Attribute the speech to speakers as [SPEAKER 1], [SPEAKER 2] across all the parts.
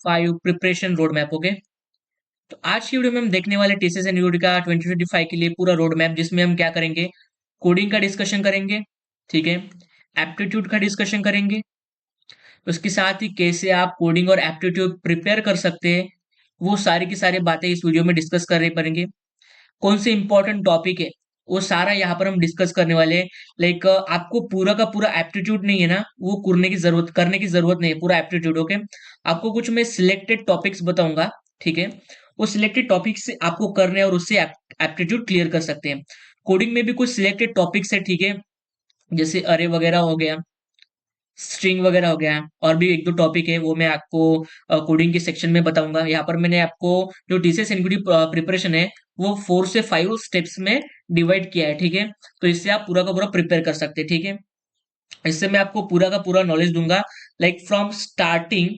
[SPEAKER 1] 5 preparation road map. Okay, तो आज की वीडियो में हम देखने वाले टीसीएस एनयूटी का 2025 के लिए पूरा रोड मैप, जिसमें हम क्या करेंगे, कोडिंग का डिस्कशन करेंगे, ठीक है, एप्टीट्यूड का डिस्कशन करेंगे, उसके साथ ही कैसे आप कोडिंग और एप्टीट्यूड प्रिपेयर कर सकते हैं, वो सारी की सारी बातें इस वीडियो में डिस्कस कर रहे पड़ेंगे। कौन से इंपॉर्टेंट टॉपिक है वो सारा यहाँ पर हम डिस्कस करने वाले हैं। लाइक आपको पूरा का पूरा एप्टीट्यूड नहीं है ना, वो करने की जरूरत नहीं है पूरा एप्टीट्यूड। ओके, आपको कुछ मैं सिलेक्टेड टॉपिक्स बताऊंगा, ठीक है, वो सिलेक्टेड टॉपिक्स से आपको करने हैं और उससे एप्टीट्यूड क्लियर कर सकते हैं। कोडिंग में भी कुछ सिलेक्टेड टॉपिक्स है, ठीक है, जैसे अरे वगैरह हो गया, स्ट्रिंग वगैरह हो गया, और भी एक दो टॉपिक है वो मैं आपको कोडिंग के सेक्शन में बताऊंगा। यहाँ पर मैंने आपको जो टीसीएस एनक्यूटी प्रिपरेशन है वो 4 से 5 स्टेप्स में डिवाइड किया है, ठीक है, तो इससे आप पूरा का पूरा प्रिपेयर कर सकते हैं, ठीक है। इससे मैं आपको पूरा का पूरा नॉलेज दूंगा, like from starting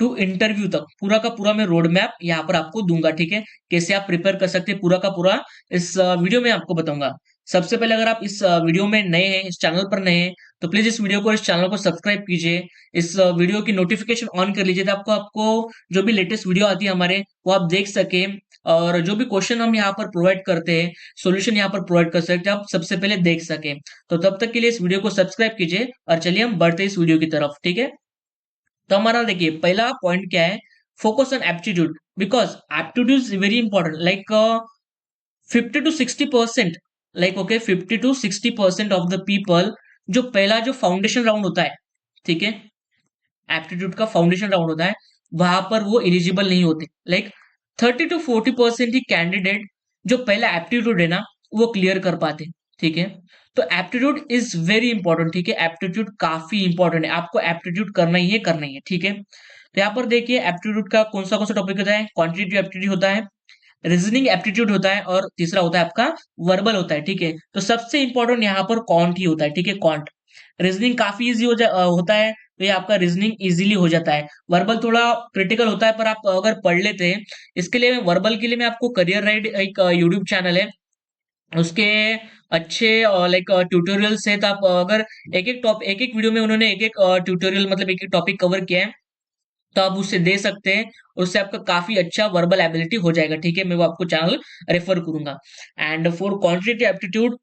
[SPEAKER 1] to interview तक पूरा का पूरा मैं रोड मैप यहाँ पर आपको दूंगा, ठीक है, कैसे आप प्रिपेयर कर सकते हैं पूरा का पूरा इस वीडियो में आपको बताऊंगा। सबसे पहले अगर आप इस वीडियो में नए हैं, इस चैनल पर नए हैं, तो प्लीज इस वीडियो को, इस चैनल को सब्सक्राइब कीजिए, इस वीडियो की नोटिफिकेशन ऑन कर लीजिए, ताकि आपको आपको जो भी लेटेस्ट वीडियो आती है हमारे, वो आप देख सके, और जो भी क्वेश्चन हम यहाँ पर प्रोवाइड करते हैं, सॉल्यूशन यहाँ पर प्रोवाइड कर सकते हैं, आप सबसे पहले देख सके। तो तब तक के लिए इस वीडियो को सब्सक्राइब कीजिए और चलिए हम बढ़ते इस वीडियो की तरफ, ठीक है। तो हमारा देखिए पहला पॉइंट क्या है, focus on aptitude, because aptitude is very important. Like 50 to 60%, like okay 50 to 60% of the people, जो पहला जो फाउंडेशन राउंड होता है, ठीक है, एप्टीट्यूड का फाउंडेशन राउंड होता है, वहां पर वो एलिजिबल नहीं होते। लाइक 30 to 40% ही कैंडिडेट जो पहला एप्टीट्यूड है ना, वो क्लियर कर पाते, ठीक है। तो एप्टीट्यूड इज वेरी इंपॉर्टेंट, ठीक है, एप्टीट्यूड काफी इंपॉर्टेंट है, आपको एप्टीट्यूड करना ही है, करना ही है, ठीक है। तो यहाँ पर देखिए एप्टीट्यूड का कौन सा टॉपिक होता है, क्वांटिटेटिव एप्टीट्यूड होता है, रीजनिंग एप्टीट्यूड होता है, और तीसरा होता है आपका वर्बल होता है, ठीक है। तो सबसे इंपॉर्टेंट यहाँ पर क्वांट ही होता है, ठीक है, क्वांट। रीजनिंग काफी इजी होता है, तो ये आपका रीजनिंग इजीली हो जाता है। वर्बल थोड़ा क्रिटिकल होता है, पर आप अगर पढ़ लेते हैं, इसके लिए वर्बल के लिए मैं आपको करियर राइड एक यूट्यूब चैनल है, उसके अच्छे लाइक ट्यूटोरियल्स है, तो आप अगर एक एक वीडियो में उन्होंने एक एक ट्यूटोरियल, मतलब एक एक टॉपिक कवर किया है, तो आप उससे दे सकते हैं, उससे आपका काफी अच्छा वर्बल एबिलिटी हो जाएगा, ठीक है, मैं वो आपको चैनल रेफर करूंगा। एंड फॉर क्वांटिटेटिव एप्टीट्यूड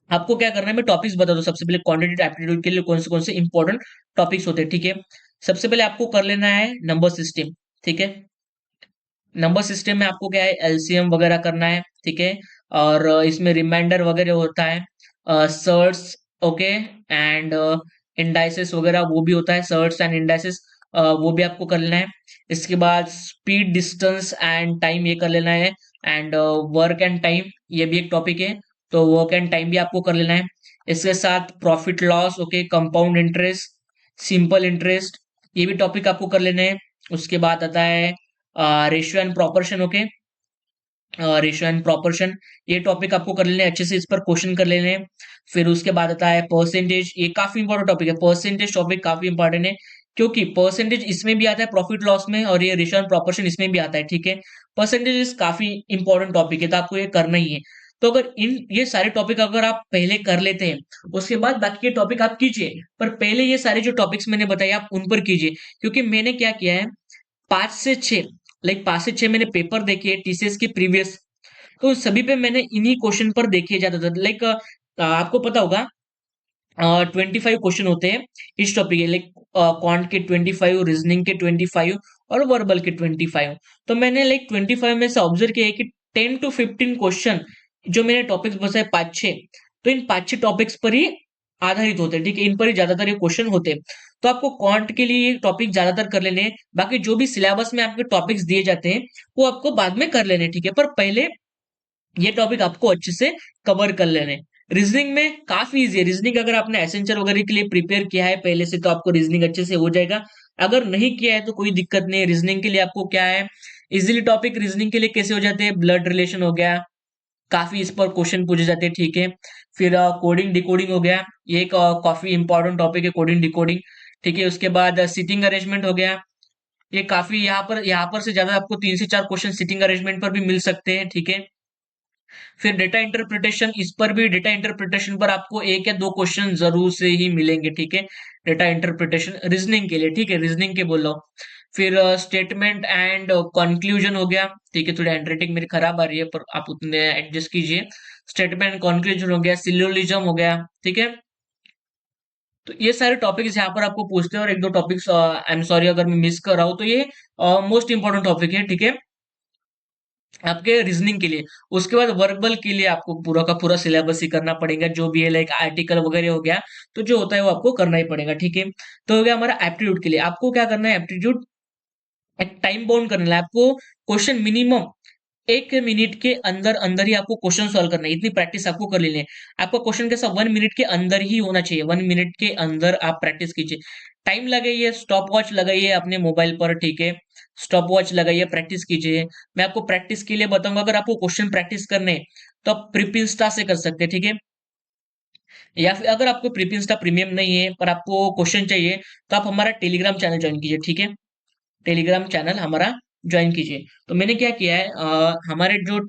[SPEAKER 1] आपको क्या करना है, मैं टॉपिक्स बता दूं। सबसे पहले क्वांटिटेटिव एप्टीट्यूड के लिए कौन से इंपॉर्टेंट टॉपिक्स होते हैं, ठीक है। सबसे पहले आपको कर लेना है नंबर सिस्टम, ठीक है। नंबर सिस्टम में आपको क्या है, एलसीएम वगैरह करना है, ठीक है, और इसमें रिमाइंडर वगैरह होता है, सर्ट्स, ओके, एंड इंडाइसेस वगैरह वो भी होता है, सर्ट्स एंड इंडाइसेस, वो भी आपको कर लेना है। इसके बाद स्पीड, डिस्टेंस एंड टाइम, ये कर लेना है, एंड वर्क एंड टाइम, ये भी एक टॉपिक है, तो वर्क एंड टाइम भी आपको कर लेना है। इसके साथ profit loss, okay, compound interest, simple interest, ये भी टॉपिक आपको कर लेने हैं। उसके बाद आता है ratio and proportion, okay, ratio and proportion, ये टॉपिक आपको कर लेने हैं, अच्छे से इस पर क्वेश्चन कर लेने हैं। फिर उसके बाद आता है परसेंटेज, ये काफी इंपॉर्टेंट टॉपिक है, परसेंटेज टॉपिक काफी इंपॉर्टेंट है, क्योंकि परसेंटेज इसमें भी आता है प्रॉफिट लॉस में, और ये रेशियो एंड प्रोपोर्शन इसमें भी आता है, ठीक है। परसेंटेज काफी इंपॉर्टेंट टॉपिक है, तो आपको ये करना ही है। तो अगर इन ये सारे टॉपिक अगर आप पहले कर लेते हैं, उसके बाद बाकी के टॉपिक आप कीजिए, पर पहले ये सारे जो टॉपिक्स मैंने बताए आप उन पर कीजिए, क्योंकि मैंने क्या किया है, 5 से 6, लाइक 5 से 6 मैंने पेपर देखे हैं टीसीएस के प्रीवियस, तो सभी पे मैंने इन्हीं क्वेश्चन पर देखे जाता था। लाइक आपको पता होगा 25 क्वेश्चन होते हैं इस टॉपिक के, लाइक क्वांट के 25, रीजनिंग के 25 और वर्बल के 25। तो मैंने लाइक 25 में से ऑब्जर्व किया है कि 10 to 15 क्वेश्चन जो मैंने टॉपिक्स बताए 5-6, तो इन 5-6 टॉपिक्स पर ही आधारित होते हैं, ठीक है, इन पर ही ज्यादातर ये क्वेश्चन होते हैं। तो आपको क्वांट के लिए ये टॉपिक ज्यादातर कर लेने हैं, बाकी जो भी सिलेबस में आपके टॉपिक्स दिए जाते हैं वो आपको बाद में कर लेने हैं, ठीक है, पर पहले ये टॉपिक आपको अच्छे से कवर कर लेने। रीजनिंग में काफी इजी है, रीजनिंग अगर आपने एसेंचर वगैरह के लिए प्रिपेयर किया है पहले से, तो आपको रीजनिंग अच्छे से हो जाएगा। अगर नहीं किया है तो कोई दिक्कत नहीं है, रीजनिंग के लिए आपको क्या है, इजीली टॉपिक रीजनिंग के लिए कैसे हो जाते हैं, ब्लड रिलेशन हो गया, काफी इस पर क्वेश्चन पूछे जाते हैं, ठीक है। फिर कोडिंग डिकोडिंग हो गया, ये एक काफी इंपॉर्टेंट टॉपिक है, कोडिंग डिकोडिंग, ठीक है। उसके बाद सिटिंग अरेंजमेंट हो गया, ये काफी यहाँ पर से ज्यादा आपको 3 से 4 क्वेश्चन सिटिंग अरेंजमेंट पर भी मिल सकते हैं, ठीक है। फिर डेटा इंटरप्रिटेशन, इस पर भी डेटा इंटरप्रिटेशन पर आपको 1 या 2 क्वेश्चन जरूर से ही मिलेंगे, ठीक है, डेटा इंटरप्रिटेशन रीजनिंग के लिए, ठीक है, रीजनिंग के बोल रहा हूँ। फिर स्टेटमेंट एंड कंक्लूजन हो गया, ठीक है। थोड़ी हैंडराइटिंग मेरी खराब आ रही है, पर आप उतने एडजस्ट कीजिए। स्टेटमेंट कंक्लूजन हो गया, सिलोजिज्म हो गया, ठीक है। तो ये सारे टॉपिक्स यहाँ पर आपको पूछते हैं, और एक दो टॉपिक्स आई एम सॉरी अगर मैं मिस कर रहा हूँ, तो ये मोस्ट इंपॉर्टेंट टॉपिक है, ठीक है, आपके रीजनिंग के लिए। उसके बाद वर्बल के लिए आपको पूरा का पूरा सिलेबस ही करना पड़ेगा, जो भी है लाइक आर्टिकल वगैरह हो गया, तो जो होता है वो आपको करना ही पड़ेगा, ठीक है। तो हो गया हमारा एप्टीट्यूड के लिए। आपको क्या करना है, एप्टीट्यूड एक टाइम बाउंड करना है आपको। क्वेश्चन मिनिमम 1 मिनट के अंदर अंदर ही आपको क्वेश्चन सॉल्व करना है, इतनी प्रैक्टिस आपको कर लेनी है। आपका क्वेश्चन कैसा 1 मिनट के अंदर ही होना चाहिए, 1 मिनट के अंदर आप प्रैक्टिस कीजिए। टाइम लगाइए, स्टॉप वॉच लगाइए अपने मोबाइल पर, ठीक है, स्टॉप वॉच लगाइए, प्रैक्टिस कीजिए। मैं आपको प्रैक्टिस के लिए बताऊंगा, अगर आपको क्वेश्चन प्रैक्टिस करने हैं, तो आप प्रीपिंस्टा से कर सकते हैं, ठीक है। या फिर अगर आपको प्रीपिंस्टा प्रीमियम नहीं है पर आपको क्वेश्चन चाहिए, तो आप हमारा टेलीग्राम चैनल ज्वाइन कीजिए, ठीक है। टेलीग्राम चैनल हमारा ज्वाइन कीजिए। तो मैंने क्या किया है, हमारे जो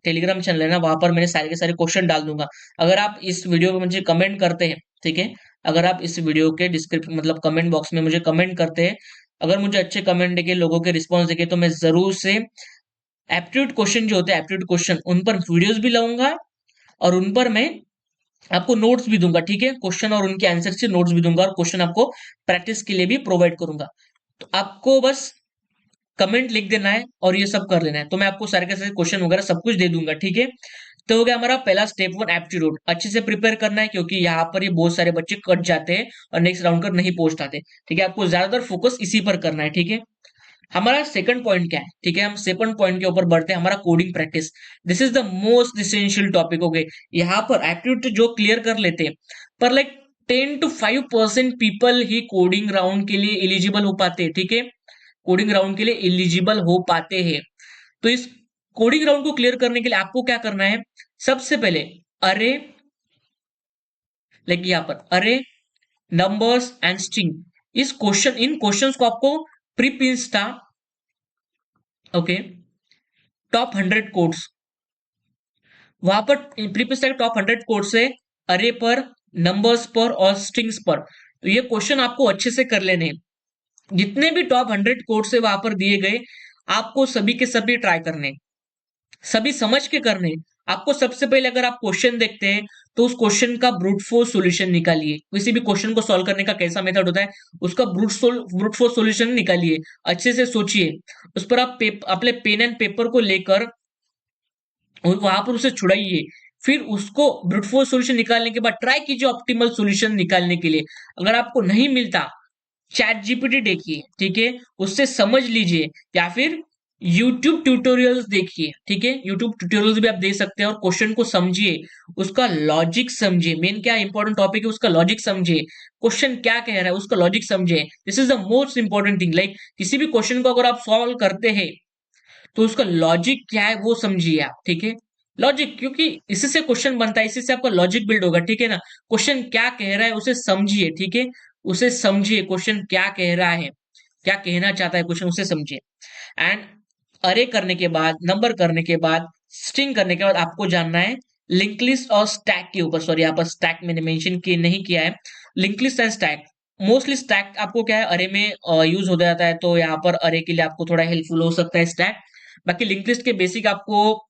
[SPEAKER 1] टेलीग्राम चैनल है ना, वहां पर मैंने सारे के सारे क्वेश्चन डाल दूंगा। अगर आप इस वीडियो में मुझे कमेंट करते हैं, ठीक है, अगर आप इस वीडियो के डिस्क्रिप्शन मतलब कमेंट बॉक्स में मुझे कमेंट करते हैं, अगर मुझे अच्छे कमेंट देके, लोगों के रिस्पॉन्स देखे, तो मैं जरूर से एप्टीट्यूड क्वेश्चन जो होते हैं, एप्टीट्यूड क्वेश्चन उन पर वीडियोस भी लाऊंगा, और उन पर मैं आपको नोट्स भी दूंगा, ठीक है, क्वेश्चन और उनके आंसर से नोट्स भी दूंगा, और क्वेश्चन आपको प्रैक्टिस के लिए भी प्रोवाइड करूंगा। तो आपको बस कमेंट लिख देना है और ये सब कर लेना है, तो मैं आपको सारे के सारे क्वेश्चन वगैरह सब कुछ दे दूंगा, ठीक है। तो हो गया हमारा पहला स्टेप 1 एप्टीट्यूड, अच्छे से प्रिपेयर करना है, क्योंकि यहाँ पर ये बहुत सारे बच्चे कट जाते हैं और नेक्स्ट राउंड कर नहीं पहुंच पाते, ठीक है। आपको ज्यादातर फोकस इसी पर करना है, ठीक है। हमारा सेकंड पॉइंट क्या है, ठीक है, हम सेकंड पॉइंट के ऊपर बढ़ते हैं, हमारा coding practice. This is the most essential topic, okay. यहाँ पर एप्टीट्यूड जो क्लियर कर लेते हैं, पर like 10 to 5% people he coding round के लिए एलिजिबल हो पाते हैं, ठीक है, कोडिंग राउंड के लिए एलिजिबल हो पाते हैं। तो इस कोडिंग राउंड को क्लियर करने के लिए आपको क्या करना है, सबसे पहले अरे, लाइक यहाँ पर अरे, numbers and string, in questions को आपको प्रीपिंस्टा, ओके, टॉप 100 कोड्स, वहां पर प्रीपिंस्टा के टॉप 100 कोड्स है, अरे पर, नंबर्स पर और स्ट्रिंग्स पर। तो ये क्वेश्चन आपको अच्छे से कर लेने हैं। जितने भी टॉप 100 कोड्स है वहां पर दिए गए, आपको सभी के सभी ट्राई करने, सभी समझ के करने। आपको सबसे पहले अगर आप क्वेश्चन देखते हैं, तो उस क्वेश्चन का ब्रूट फोर्स सॉल्यूशन निकालिए। किसी भी क्वेश्चन को सॉल्व करने का कैसा मेथड होता है, उसका ब्रूट फोर्स सॉल्यूशन निकालिए, अच्छे से सोचिए। उस पर आप अपने पेन एंड पेपर को लेकर वहां पर उसे छुड़ाइए। फिर उसको ब्रूट फोर्स सॉल्यूशन निकालने के बाद ट्राई कीजिए ऑप्टिमल सॉल्यूशन निकालने के लिए। अगर आपको नहीं मिलता, चैट जीपीटी देखिए, ठीक है, उससे समझ लीजिए, या फिर यूट्यूब ट्यूटोरियल्स देखिए, ठीक है, यूट्यूब ट्यूटोरियल्स भी आप देख सकते हैं, और क्वेश्चन को समझिए, उसका लॉजिक समझिए। मेन क्या इंपॉर्टेंट टॉपिक है, उसका लॉजिक समझिए, क्वेश्चन क्या कह रहा है उसका लॉजिक समझिए। This is the most important thing, like किसी भी क्वेश्चन को अगर आप सॉल्व करते हैं, तो उसका लॉजिक क्या है वो समझिए आप, ठीक है। लॉजिक, क्योंकि इसी से क्वेश्चन बनता है, इसी से आपका लॉजिक बिल्ड होगा, ठीक है ना। क्वेश्चन क्या कह रहा है उसे समझिए, ठीक है, उसे समझिए, क्वेश्चन क्या कह रहा है, क्या कहना चाहता है क्वेश्चन, उसे समझिए। एंड अरे करने के बाद, नंबर करने के बाद, स्ट्रिंग करने के बाद आपको जानना है लिंक लिस्ट और स्टैक के ऊपर। सॉरी, यहाँ पर स्टैक मैंने मेंशन किए नहीं किया है, link list and stack. Mostly stack आपको क्या है, अरे में यूज हो जाता है, तो यहाँ पर अरे के लिए आपको थोड़ा हेल्पफुल हो सकता है स्टैक। बाकी लिंक लिस्ट के बेसिक आपको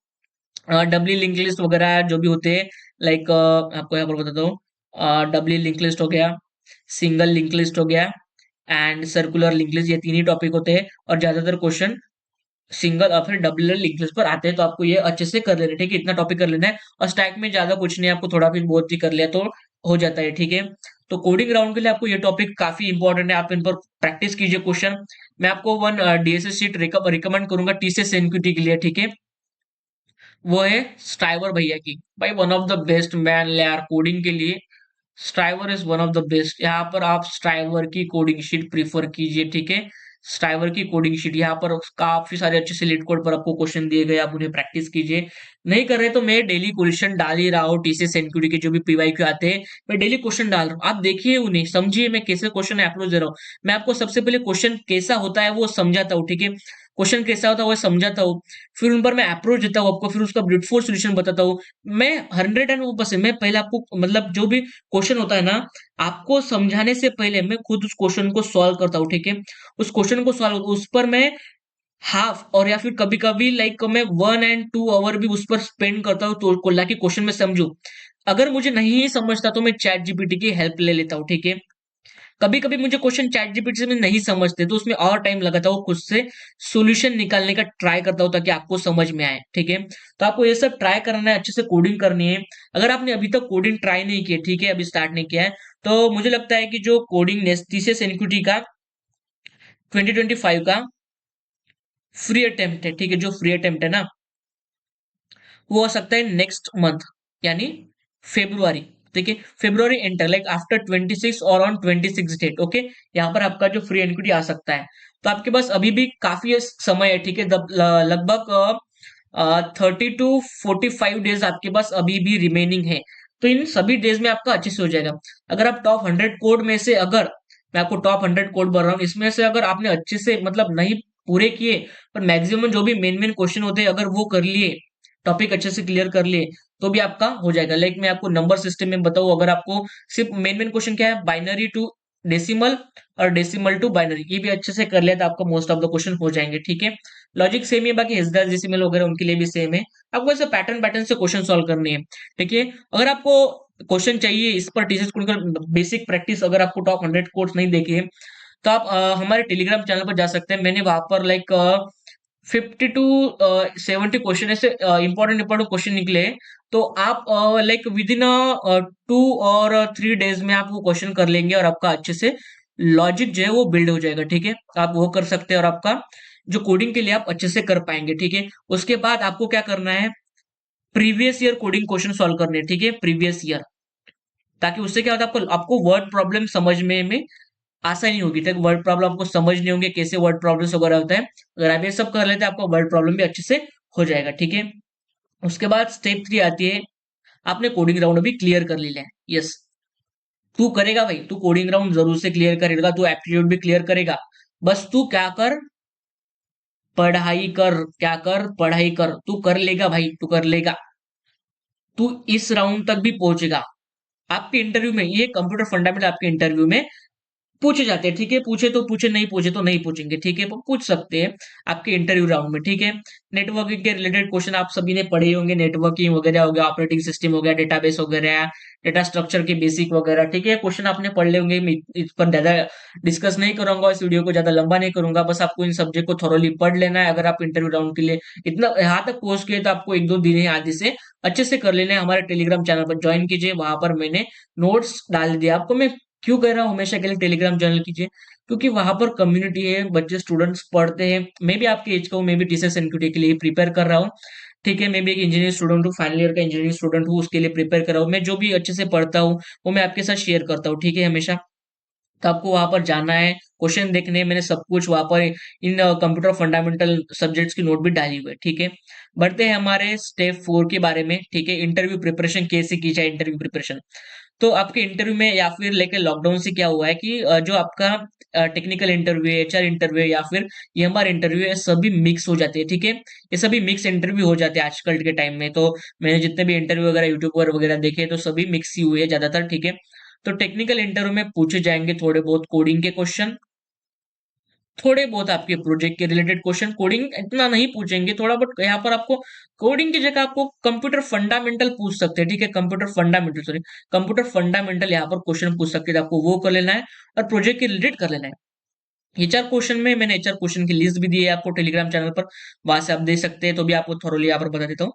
[SPEAKER 1] डब्ल्यू लिंक लिस्ट वगैरह जो भी होते हैं, लाइक आपको यहाँ पर बताता हूँ, डब्ल्यू लिंक लिस्ट हो गया, सिंगल लिंक लिस्ट हो गया, एंड सर्कुलर लिंक लिस्ट, ये तीन ही टॉपिक होते हैं, और ज्यादातर क्वेश्चन सिंगल और फिर डबल लिंक लिस्ट पर आते हैं, तो आपको ये अच्छे से कर लेना है, ठीक है, इतना टॉपिक कर लेना है। और स्टैक में ज्यादा कुछ नहीं, आपको थोड़ा भी बहुत ही कर लिया तो हो जाता है, ठीक है। तो कोडिंग राउंड के लिए आपको ये टॉपिक काफी इंपॉर्टेंट है, आप इन पर प्रैक्टिस कीजिए क्वेश्चन। मैं आपको वन डीएसएस शीट रिकमेंड करूंगा टीसीएस एनक्यूटी के लिए, ठीक है, वो है स्ट्राइवर भैया की, भाई one of the best man यार कोडिंग के लिए। Striver is one of the best, यहाँ पर आप स्ट्राइवर की कोडिंग शीट प्रीफर कीजिए, ठीक है। स्ट्राइवर की कोडिंग शीट, यहाँ पर काफी सारे अच्छे से लीड कोड पर आपको क्वेश्चन दिए गए, आप उन्हें प्रैक्टिस कीजिए। नहीं कर रहे तो मैं डेली क्वेश्चन डाल ही रहा हूँ, टीसीएस एनक्यूटी के जो भी पीवाईक्यू आते हैं, मैं डेली क्वेश्चन डाल रहा हूँ, आप देखिए उन्हें, समझिए मैं कैसे क्वेश्चन अप्रोच दे रहा हूँ। मैं आपको सबसे पहले क्वेश्चन कैसा होता है वो समझाता हूँ, ठीक है, क्वेश्चन कैसा होता है वो समझाता हूँ, फिर उन पर मैं अप्रोच देता हूँ आपको, फिर उसका ब्रूट फोर्स सॉल्यूशन बताता हूँ। मैं 100% मैं पहले आपको मतलब जो भी क्वेश्चन होता है ना, आपको समझाने से पहले मैं खुद उस क्वेश्चन को सॉल्व करता हूँ, ठीक है। उस क्वेश्चन क्वेश्चन को सॉल्व उस पर मैं हाफ और या फिर कभी कभी लाइक मैं 1 and 2 आवर भी उस पर स्पेंड करता हूँ तो ताकि क्वेश्चन में समझू। अगर मुझे नहीं समझता तो मैं चैट जीपीटी की हेल्प ले लेता हूँ, ठीक है। कभी कभी मुझे क्वेश्चन चैट जीपीटी से मैं नहीं समझते तो उसमें और टाइम लगाता हूँ, खुद से सॉल्यूशन निकालने का ट्राई करता हूँ ताकि आपको समझ में आए, ठीक है। तो आपको ये सब ट्राई करना है, अच्छे से कोडिंग करनी है। अगर आपने अभी तक कोडिंग ट्राई नहीं किया, ठीक है, अभी स्टार्ट नहीं किया है, तो मुझे लगता है कि जो कोडिंग TCS एनक्यूटी का 2025 का फ्री अटेम्प्ट है, ठीक है, जो फ्री अटेम्प्ट है ना, वो हो सकता है नेक्स्ट मंथ, यानी फेब्रुआरी, ठीक है, फेब्रुआरी एंटर लाइक आफ्टर 26 और ऑन 26 डेट, ओके। यहाँ पर आपका जो फ्री एनक्यूटी आ सकता है। तो आपके पास अभी भी काफी समय है, ठीक है, लगभग 30 to 45 डेज आपके पास अभी भी रिमेनिंग है। तो इन सभी डेज में आपका अच्छे से हो जाएगा। अगर आप टॉप 100 कोड में से, अगर मैं आपको टॉप 100 कोड बोल रहा हूँ, इसमें से अगर आपने अच्छे से मतलब नहीं पूरे किए पर मैक्सिमम जो भी मेन मेन क्वेश्चन होते हैं अगर वो कर लिए, टॉपिक अच्छे से क्लियर कर लिए, तो भी आपका हो जाएगा। लाइक मैं आपको नंबर सिस्टम में बताऊं, अगर आपको सिर्फ मेन मेन क्वेश्चन क्या है, बाइनरी टू डेसिमल और डेसिमल टू बाइनरी, ये भी अच्छे से कर लिया तो आपका मोस्ट ऑफ द क्वेश्चन हो जाएंगे, ठीक है। लॉजिक सेम ही है, बाकी हेक्साडेसिमल डेसिमल वगैरह उनके लिए भी सेम है। आपको ऐसे पैटर्न पैटर्न से क्वेश्चन सॉल्व करनी है, ठीक है। अगर आपको क्वेश्चन चाहिए इस पर टीचर्स को बेसिक प्रैक्टिस, अगर आपको टॉप 100 कोर्स नहीं देखे तो आप हमारे टेलीग्राम चैनल पर जा सकते हैं। मैंने वहां पर लाइक 50 to 70 क्वेश्चन ऐसे इंपॉर्टेंट इंपॉर्टेंट क्वेश्चन निकले। तो आप लाइक विद इन 2 और 3 डेज में आप वो क्वेश्चन कर लेंगे और आपका अच्छे से लॉजिक जो है वो बिल्ड हो जाएगा, ठीक है। आप वो कर सकते हैं और आपका जो कोडिंग के लिए आप अच्छे से कर पाएंगे, ठीक है। उसके बाद आपको क्या करना है, previous year coding question solve करने हैं, ठीक है, प्रीवियस ईयर, ताकि उससे क्या होता है, आपको आपको वर्ड प्रॉब्लम समझने में आसानी होगी। तक वर्ड प्रॉब्लम आपको समझ नहीं होंगे, कैसे वर्ड प्रॉब्लम्स वगैरह होता है। अगर आप ये सब कर लेते हैं आपका वर्ड प्रॉब्लम भी अच्छे से हो जाएगा, ठीक है। उसके बाद स्टेप 3 आती है, आपने कोडिंग राउंड भी क्लियर कर लिया है। यस, तू करेगा भाई, तू कोडिंग राउंड जरूर से क्लियर करेगा, तू एप्टीट्यूड भी क्लियर करेगा। बस तू क्या कर, पढ़ाई कर, क्या कर, पढ़ाई कर, तू कर लेगा भाई, तू कर लेगा। तू इस राउंड तक भी पहुंचेगा। आपके इंटरव्यू में ये कंप्यूटर फंडामेंटल आपके इंटरव्यू में पूछे जाते हैं, ठीक है। पूछे तो पूछे, नहीं पूछे तो नहीं पूछेंगे, ठीक है, पर पूछ सकते हैं आपके इंटरव्यू राउंड में, ठीक है। नेटवर्किंग के रिलेटेड क्वेश्चन आप सभी ने पढ़े होंगे, नेटवर्किंग वगैरह हो गया, ऑपरेटिंग सिस्टम हो गया, डेटाबेस वगैरह, डेटा स्ट्रक्चर के बेसिक वगैरह, ठीक है, क्वेश्चन आपने पढ़ ले होंगे। मैं इस पर ज्यादा डिस्कस नहीं करूंगा, इस वीडियो को ज्यादा लंबा नहीं करूंगा, बस आपको इन सब्जेक्ट को थोरोली पढ़ लेना है। अगर आप इंटरव्यू राउंड के लिए इतना यहाँ तक पहुंच गए तो आपको 1-2 दिन आदि से अच्छे से कर लेना है। हमारे टेलीग्राम चैनल पर ज्वाइन कीजिए, वहां पर मैंने नोट्स डाल दिया आपको। मैं क्यों कह रहा हूँ हमेशा के लिए टेलीग्राम चैनल कीजिए, क्योंकि वहां पर कम्युनिटी है, बच्चे स्टूडेंट्स पढ़ते हैं। मैं भी आपके एज का हूँ, मैं भी टीसीएस एनक्यूटी के लिए प्रिपेयर कर रहा हूँ, ठीक है। मैं भी एक इंजीनियरिंग स्टूडेंट हूँ, फाइनल ईयर का इंजीनियरिंग स्टूडेंट हूँ, उसके लिए प्रिपेयर कर रहा हूँ। मैं जो भी अच्छे से पढ़ता हूँ वो मैं आपके साथ शेयर करता हूँ, ठीक है, हमेशा। तो आपको वहां पर जाना है, क्वेश्चन देखने, मैंने सब कुछ वहां पर इन कंप्यूटर फंडामेंटल सब्जेक्ट्स की नोट भी डाली हुई है, ठीक है। बढ़ते हैं हमारे स्टेप 4 के बारे में, ठीक है, इंटरव्यू प्रिपरेशन कैसे की जाए। इंटरव्यू प्रिपरेशन तो आपके इंटरव्यू में या फिर लेके लॉकडाउन से क्या हुआ है कि जो आपका टेक्निकल इंटरव्यू है, एचआर इंटरव्यू है या फिर ईएमआर इंटरव्यू है, सभी मिक्स हो जाते हैं, ठीक है। ये सभी मिक्स इंटरव्यू हो जाते हैं आजकल के टाइम में। तो मैंने जितने भी इंटरव्यू वगैरह यूट्यूब पर वगैरह देखे तो सभी मिक्स ही हुए हैं ज्यादातर, ठीक है। तो टेक्निकल इंटरव्यू में पूछे जाएंगे थोड़े बहुत कोडिंग के क्वेश्चन, थोड़े बहुत आपके प्रोजेक्ट के रिलेटेड क्वेश्चन। कोडिंग इतना नहीं पूछेंगे, थोड़ा बहुत यहाँ पर आपको कोडिंग की जगह आपको कंप्यूटर फंडामेंटल पूछ सकते हैं, ठीक है, computer fundamental, sorry, computer fundamental यहाँ पर क्वेश्चन पूछ सकते हैं, तो आपको वो कर लेना है और प्रोजेक्ट के रिलेटेड कर लेना है। एचआर क्वेश्चन में मैंने एचआर क्वेश्चन की लिस्ट भी दी है आपको टेलीग्राम चैनल पर, वहां से आप दे सकते हैं, तो भी आपको थोरोली यहाँ पर बता देता हूँ।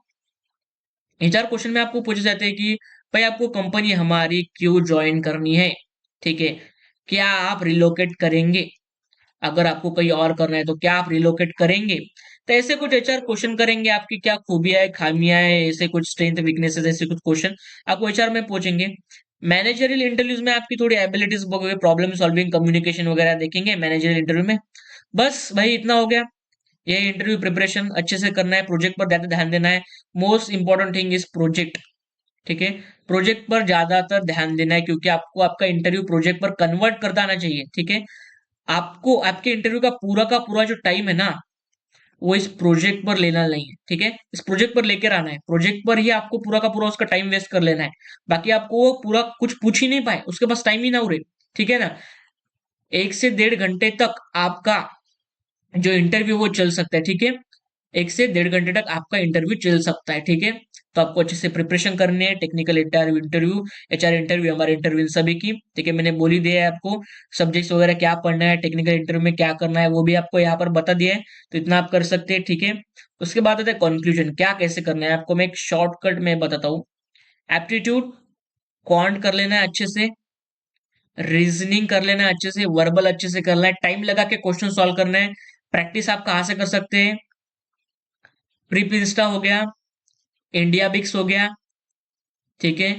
[SPEAKER 1] एचआर क्वेश्चन में आपको पूछे जाते हैं कि भाई आपको कंपनी हमारी क्यों ज्वाइन करनी है, ठीक है, क्या आप रिलोकेट करेंगे, अगर आपको कहीं और करना है तो क्या आप रिलोकेट करेंगे। तो ऐसे कुछ एचआर क्वेश्चन करेंगे, आपकी क्या खूबियां है, खामियां है, ऐसे कुछ स्ट्रेंथ वीकनेसेस, ऐसे कुछ क्वेश्चन आपको एचआर में पूछेंगे। मैनेजरियल इंटरव्यूज में आपकी थोड़ी एबिलिटीज, प्रॉब्लम सॉल्विंग, कम्युनिकेशन वगैरह देखेंगे मैनेजरियल इंटरव्यू में। बस भाई इतना हो गया, ये इंटरव्यू प्रिपरेशन अच्छे से करना है, प्रोजेक्ट पर ज्यादा ध्यान देना है। Most important thing is project, ठीक है, प्रोजेक्ट पर ज्यादातर ध्यान देना है, क्योंकि आपको आपका इंटरव्यू प्रोजेक्ट पर कन्वर्ट करता आना चाहिए, ठीक है। आपको आपके इंटरव्यू का पूरा जो टाइम है ना, वो इस प्रोजेक्ट पर लेना नहीं है, ठीक है, इस प्रोजेक्ट पर लेकर आना है। प्रोजेक्ट पर ही आपको पूरा का पूरा उसका टाइम वेस्ट कर लेना है, बाकी आपको वो पूरा कुछ पूछ ही नहीं पाए, उसके पास टाइम ही ना उड़े, ठीक है ना। 1 से 1.5 घंटे तक आपका जो इंटरव्यू वो चल सकता है, ठीक है। 1 से 1.5 घंटे तक आपका इंटरव्यू चल सकता है, ठीक है। तो आपको अच्छे से प्रिपरेशन करनी है, technical interview interview HR interview, हमारे इंटरव्यू इन सभी की, ठीक है। मैंने बोल ही दिया है आपको सब्जेक्ट्स वगैरह क्या पढ़ना है, टेक्निकल इंटरव्यू में क्या करना है, वो भी आपको यहाँ पर बता दिया है। तो इतना आप कर सकते हैं, ठीक है। उसके बाद आता है कंक्लूजन, क्या कैसे करना है आपको। मैं एक शॉर्टकट में बताता हूँ। एप्टीट्यूड क्वांट कर लेना है अच्छे से, रीजनिंग कर लेना है अच्छे से, वर्बल अच्छे से करना है, टाइम लगा के क्वेश्चन सॉल्व करना है। प्रैक्टिस आप कहाँ से कर सकते हैं, प्रीप इंस्टा हो गया, इंडिया बिक्स हो गया, ठीक है।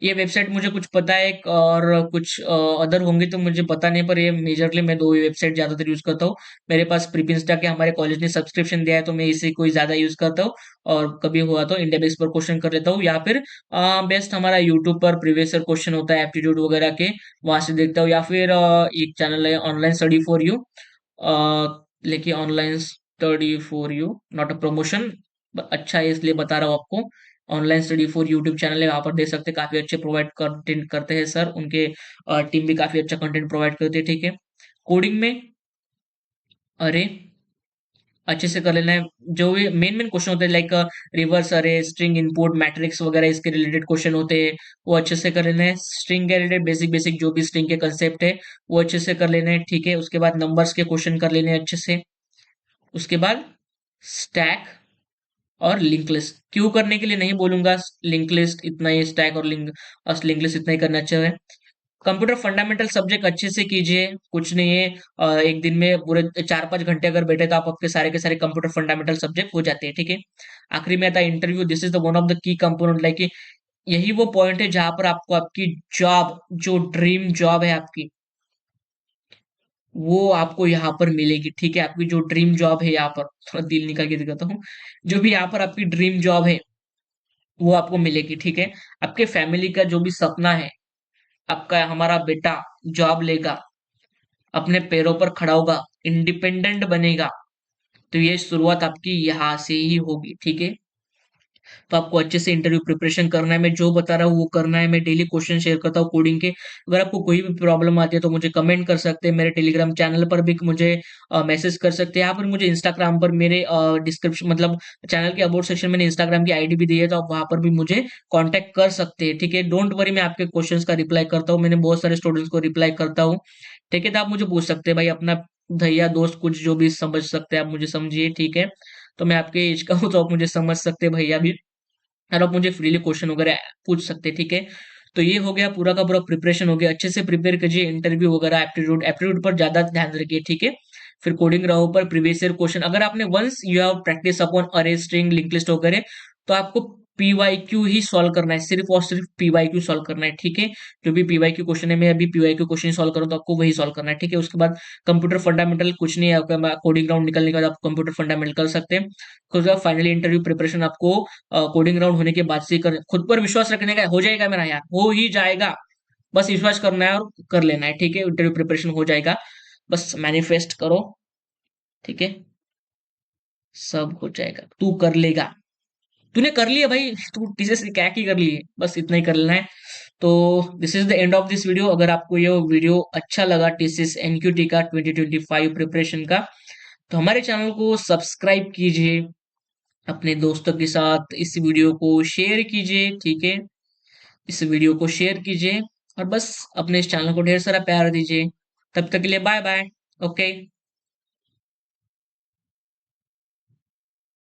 [SPEAKER 1] ये वेबसाइट मुझे कुछ पता है, और कुछ अदर होंगे तो मुझे पता नहीं, पर ये मेजरली मैं दो ही वेबसाइट ज्यादातर यूज करता हूँ। मेरे पास प्रीप इंस्टा के हमारे कॉलेज ने सब्सक्रिप्शन दिया है, तो मैं इसे कोई ज्यादा यूज करता हूँ। और कभी हुआ तो इंडिया बेस पर क्वेश्चन कर लेता हूँ, या फिर बेस्ट हमारा यूट्यूब पर प्रीवियस ईयर क्वेश्चन होता है एप्टीट्यूड वगैरह के, वहां से देखता हूँ। या फिर एक चैनल है ऑनलाइन स्टडी फॉर यू, लेकिन online study for you not a promotion, अच्छा है इसलिए बता रहा हूँ आपको। Online study for YouTube channel है, वहां पर देख सकते हैं, काफी अच्छे प्रोवाइड कंटेंट करते हैं सर, उनके टीम भी काफी अच्छा कंटेंट प्रोवाइड करती है, ठीक है। कोडिंग में अरे अच्छे से कर लेना है, जो भी मेन मेन क्वेश्चन होते हैं लाइक रिवर्स अरे, स्ट्रिंग इनपुट मैट्रिक्स वगैरह, इसके रिलेटेड क्वेश्चन होते हैं, वो अच्छे से कर लेना है। स्ट्रिंग के रिलेटेड बेसिक बेसिक जो भी स्ट्रिंग के कंसेप्ट है वो अच्छे से कर लेना है, ठीक है। उसके बाद नंबर्स के क्वेश्चन कर लेने हैं अच्छे से। उसके बाद स्टैक और लिंक लिस्ट, क्यों करने के लिए नहीं बोलूंगा, लिंक लिस्ट इतना ही, स्टैक और लिंक लिस्ट इतना ही करना अच्छा है। कंप्यूटर फंडामेंटल सब्जेक्ट अच्छे से कीजिए, कुछ नहीं है। एक दिन में पूरे 4-5 घंटे अगर बैठे तो आप आपके सारे के सारे कंप्यूटर फंडामेंटल सब्जेक्ट हो जाते हैं, ठीक है। आखिरी में आता है interview, this is the one of the key component, like यही वो पॉइंट है जहां पर आपको आपकी जॉब, जो ड्रीम जॉब है आपकी, वो आपको यहाँ पर मिलेगी, ठीक है। आपकी जो ड्रीम जॉब है यहाँ पर, थोड़ा दिल निकाल के दिखाता हूँ, जो भी यहाँ पर आपकी ड्रीम जॉब है वो आपको मिलेगी, ठीक है। आपके फैमिली का जो भी सपना है, आपका हमारा बेटा जॉब लेगा, अपने पैरों पर खड़ा होगा, इंडिपेंडेंट बनेगा, तो ये शुरुआत आपकी यहाँ से ही होगी, ठीक है। तो आपको अच्छे से इंटरव्यू प्रिपरेशन करना है, मैं जो बता रहा हूँ वो करना है। मैं डेली क्वेश्चन शेयर करता हूँ कोडिंग के, अगर आपको कोई भी प्रॉब्लम आती है तो मुझे कमेंट कर सकते हैं, मेरे टेलीग्राम चैनल पर भी मुझे मैसेज कर सकते हैं, यहाँ पर मुझे इंस्टाग्राम पर मेरे डिस्क्रिप्शन मतलब चैनल के अबाउट सेक्शन में इंस्टाग्राम की आईडी भी दी है, तो आप वहां पर भी मुझे कॉन्टेक्ट कर सकते हैं, ठीक है। डोंट वरी, मैं आपके क्वेश्चन का रिप्लाई करता हूँ, मैंने बहुत सारे स्टूडेंट्स को रिप्लाई करता हूँ, ठीक है। तो आप मुझे पूछ सकते हैं भाई, अपना भैया दोस्त कुछ जो भी समझ सकते हैं आप मुझे समझिए, ठीक है। तो मैं आपके एज का हूँ तो आप मुझे समझ सकते हैं भैया भी, और आप मुझे फ्रीली क्वेश्चन वगैरह पूछ सकते हैं, ठीक है। तो ये हो गया पूरा का पूरा प्रिपरेशन हो गया, अच्छे से प्रिपेयर कीजिए इंटरव्यू वगैरह, एप्टीट्यूड एप्टीट्यूड पर ज्यादा ध्यान रखिए, ठीक है। फिर कोडिंग रहो पर प्रीवियस ईयर क्वेश्चन, अगर आपने once you have practice upon array string link list वगैरह, तो आपको पीवाईक्यू ही सॉल्व करना है, सिर्फ और सिर्फ पीवाईक्यू सॉल्व करना है, ठीक है। जो भी पीवाईक्यू क्वेश्चन है, मैं अभी पीवाईक्यू क्वेश्चन सॉल्व करूँ तो आपको वही सॉल्व करना है, ठीक है। उसके बाद कंप्यूटर फंडामेंटल कुछ नहीं है आपका, कोडिंग राउंड निकलने के बाद आप कंप्यूटर फंडामेंटल कर सकते हैं। उसके बाद फाइनली इंटरव्यू प्रिपरेशन आपको कोडिंग राउंड होने के बाद से कर, खुद पर विश्वास रखने का, हो जाएगा मेरा यार, हो ही जाएगा, बस विश्वास करना है और कर लेना है, ठीक है। इंटरव्यू प्रिपरेशन हो जाएगा, बस मैनिफेस्ट करो, ठीक है, सब हो जाएगा, तू कर लेगा। तूने कर लिया भाई, तू टीचर क्या की कर लिए, बस इतना ही कर लेना है। तो this is the end of this video. अगर आपको ये वीडियो अच्छा लगा टीसीएस एनक्यूटी का 2025 प्रिपरेशन का, तो हमारे चैनल को सब्सक्राइब कीजिए, अपने दोस्तों के साथ इस वीडियो को शेयर कीजिए, ठीक है। इस वीडियो को शेयर कीजिए और बस अपने इस चैनल को ढेर सारा प्यार दीजिए। तब तक के लिए बाय बाय। ओके।